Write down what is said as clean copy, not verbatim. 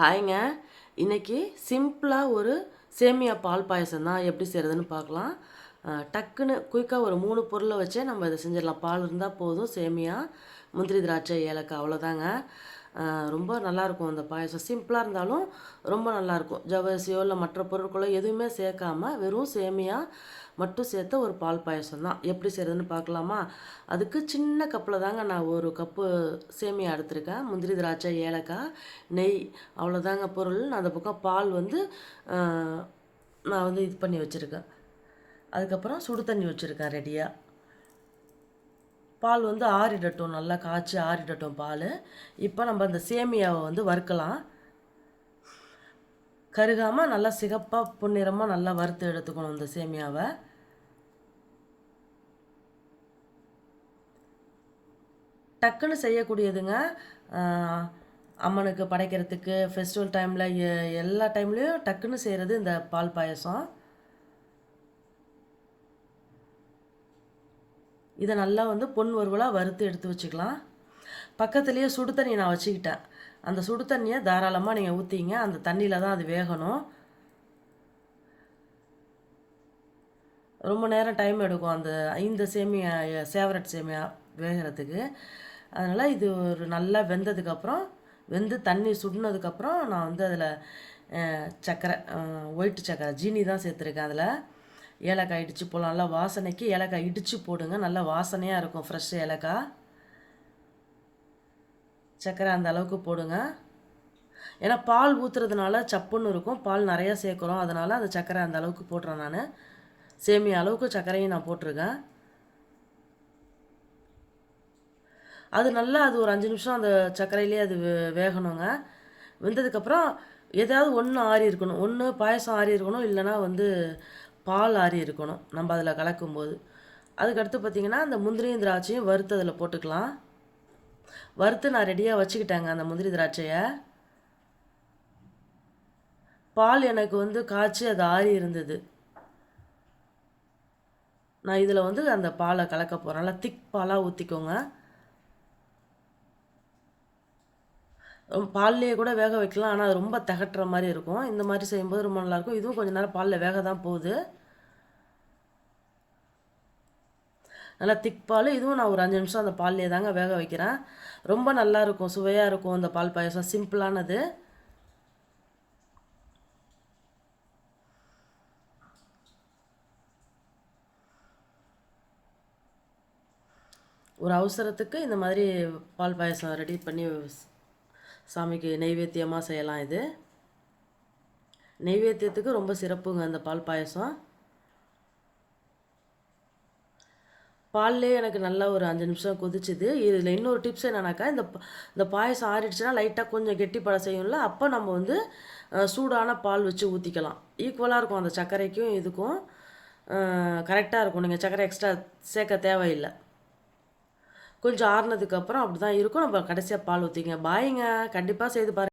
ஹாய்ங்க. இன்னைக்கு சிம்பிளாக ஒரு சேமியா பால் பாயசம் தான் எப்படி செய்கிறதுன்னு பார்க்கலாம். டக்குன்னு குயிக்காக ஒரு 3 பொருளை வச்சே நம்ம இதை செஞ்சிடலாம். பால் இருந்தால் போதும், சேமியா, முந்திரி, திராட்சை, ஏலக்காய் அவ்வளோதாங்க. ரொம்ப நல்லாயிருக்கும் அந்த பாயசம். சிம்பிளாக இருந்தாலும் ரொம்ப நல்லாயிருக்கும். ஜவ்வரிசியோ இல்லை மற்ற பொருட்களோ எதுவுமே சேர்க்காம வெறும் சேமியா மட்டும் சேர்த்த ஒரு பால் பாயசம் தான். எப்படி செய்கிறதுன்னு பார்க்கலாமா? அதுக்கு சின்ன கப்பில் தாங்க நான் ஒரு கப்பு சேமியா எடுத்திருக்கேன். முந்திரி, திராட்சை, ஏலக்காய், நெய் அவ்வளோதாங்க பொருள். நான் அந்த பக்கம் பால் வந்து நான் வந்து இது பண்ணி வச்சுருக்கேன். அதுக்கப்புறம் சுடு தண்ணி வச்சுருக்கேன் ரெடியாக. பால் வந்து ஆறிடட்டும், நல்லா காய்ச்சி ஆறிடட்டும் பால். இப்போ நம்ம அந்த சேமியாவை வந்து வறுக்கலாம். கருகாமல் நல்லா சிகப்பாக பொன்னிறமாக நல்லா வறுத்து எடுத்துக்கணும் இந்த சேமியாவை. டக்குன்னு செய்யக்கூடியதுங்க. அம்மனுக்கு படைக்கிறதுக்கு, ஃபெஸ்டிவல் டைமில், எல்லா டைம்லேயும் டக்குன்னு செய்கிறது இந்த பால் பாயசம். இதை நல்லா வந்து பொன் வறுவலாக வறுத்து எடுத்து வச்சுக்கலாம். பக்கத்துலேயே சுடு தண்ணி நான் வச்சுக்கிட்டேன். அந்த சுடு தண்ணியை தாராளமாக நீங்கள் ஊற்றிங்க. அந்த தண்ணியில் தான் அது வேகணும். ரொம்ப நேரம் டைம் எடுக்கும் அந்த இந்த சேமியா, சேவரட் சேமியா வேகிறதுக்கு. அதனால் இது ஒரு நல்லா வெந்ததுக்கப்புறம், வெந்து தண்ணி சுடுனதுக்கப்புறம் நான் வந்து அதில் சர்க்கரை, ஒயிட் சர்க்கரை, ஜீனி தான் சேர்த்துருக்கேன். அதில் ஏலக்காய் இடித்து போடலாம். நல்லா வாசனைக்கு ஏலக்காய் இடித்து போடுங்க, நல்லா வாசனையாக இருக்கும். ஃப்ரெஷ் ஏலக்காய், சர்க்கரை அந்த அளவுக்கு போடுங்க. ஏன்னா பால் ஊற்றுறதுனால சப்புன்னு இருக்கும். பால் நிறையா சேர்க்குறோம், அதனால் அந்த சர்க்கரை அந்த அளவுக்கு போடுறேன் நான். சேமியா அளவுக்கு சர்க்கரையும் நான் போட்டிருக்கேன். அது நல்லா அது ஒரு 5 நிமிஷம் அந்த சர்க்கரையிலே அது வேகணுங்க. வெந்ததுக்கப்புறம் ஏதாவது ஒன்று ஆறி இருக்கணும். ஒன்று பாயசம் ஆறி இருக்கணும், இல்லைனா வந்து பால் ஆறி இருக்கணும் நம்ம அதில் கலக்கும்போது. அதுக்கடுத்து பார்த்திங்கன்னா அந்த முந்திரியும் திராட்சையும் வறுத்து அதில் போட்டுக்கலாம். வறுத்து நான் ரெடியாக வச்சுக்கிட்டேங்க அந்த முந்திரி திராட்சையை. பால் எனக்கு வந்து காய்ச்சி அது ஆறி இருந்தது. நான் இதில் வந்து அந்த பாலை கலக்க போகிறேன். நல்லா திக் பாலாக ஊற்றிக்கோங்க. பால்லையே கூட வேக வைக்கலாம், ஆனால் அது ரொம்ப திகட்டுற மாதிரி இருக்கும். இந்த மாதிரி செய்யும்போது ரொம்ப நல்லாயிருக்கும். இதுவும் கொஞ்சம் நேரம் பாலில் வேக தான் போகுது. நல்லா திக் பால். இதுவும் நான் ஒரு 5 நிமிஷம் அந்த பால்லையே தாங்க வேக வைக்கிறேன். ரொம்ப நல்லாயிருக்கும், சுவையாக இருக்கும் இந்த பால் பாயசம். சிம்பிளானது. ஒரு அவசரத்துக்கு இந்த மாதிரி பால் பாயசம் ரெடி பண்ணி சாமிக்கு நெய்வேத்தியமாக செய்யலாம். இது நெய்வேத்தியத்துக்கு ரொம்ப சிறப்புங்க இந்த பால் பாயசம். பால்லே எனக்கு நல்லா ஒரு 5 நிமிஷம் கொதிச்சுது. இதில் இன்னொரு டிப்ஸ் என்னன்னாக்கா, இந்த பாயசம் ஆறிடுச்சுன்னா லைட்டாக கொஞ்சம் கெட்டிப்படம் செய்யும்ல, அப்போ நம்ம வந்து சூடான பால் வச்சு ஊற்றிக்கலாம். ஈக்குவலாக இருக்கும் அந்த சர்க்கரைக்கும் இதுக்கும் கரெக்டாக இருக்கும். நீங்கள் சர்க்கரை எக்ஸ்ட்ரா சேர்க்க தேவையில்லை. கொஞ்சம் ஆறுனதுக்கப்புறம் அப்படி தான் இருக்கும். நம்ம கடைசியாக பால் ஊற்றிங்க. பாய்ங்க, கண்டிப்பாக செய்து பாருங்கள்.